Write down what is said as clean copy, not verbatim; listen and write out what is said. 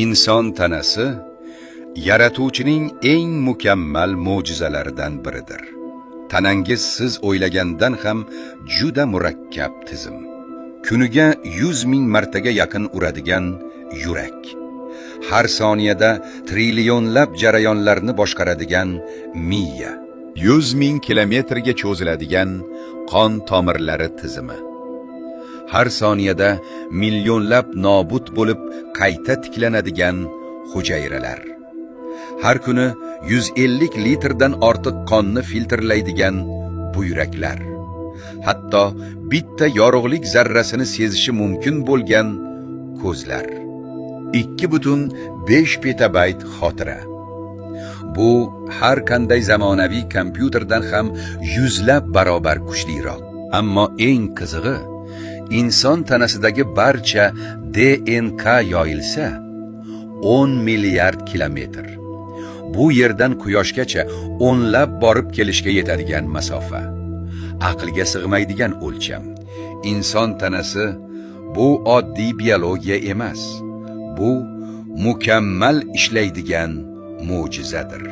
Inson tanasi yaratuvchining eng mukammal mo'jizalaridan biridir. Tanangiz siz o'ylagandan ham juda murakkab tizim. Kuniga 100 ming martaga yaqin uradigan yurak. Har soniyada trillionlab jarayonlarni boshqaradigan miya. 100 ming kilometrga cho'ziladigan qon tomirlari tizimi. Har soniyada millionlab nobud bo'lib qayta tiklanadigan hujayralar. Har kuni 150 litrdan ortiq qonni filtrlaydigan buyraklar. Hatto bitta yorug'lik zarrasini sezishi mumkin bo'lgan ko'zlar. 2,5 petabayt xotira. Bu har qanday zamonaviy kompyuterdan ham yuzlab barobar kuchliroq. Ammo eng qizig'i, inson tanasidagi barcha DNK yoyilsa 10 milliard kilometr. Bu yerdan quyoshgacha o'nlab borib kelishga yetadigan masofa. Aqlga sig'maydigan o'lcham. Inson tanasi bu oddiy biologiya emas. Bu mukammal ishlaydigan mo'jizadir.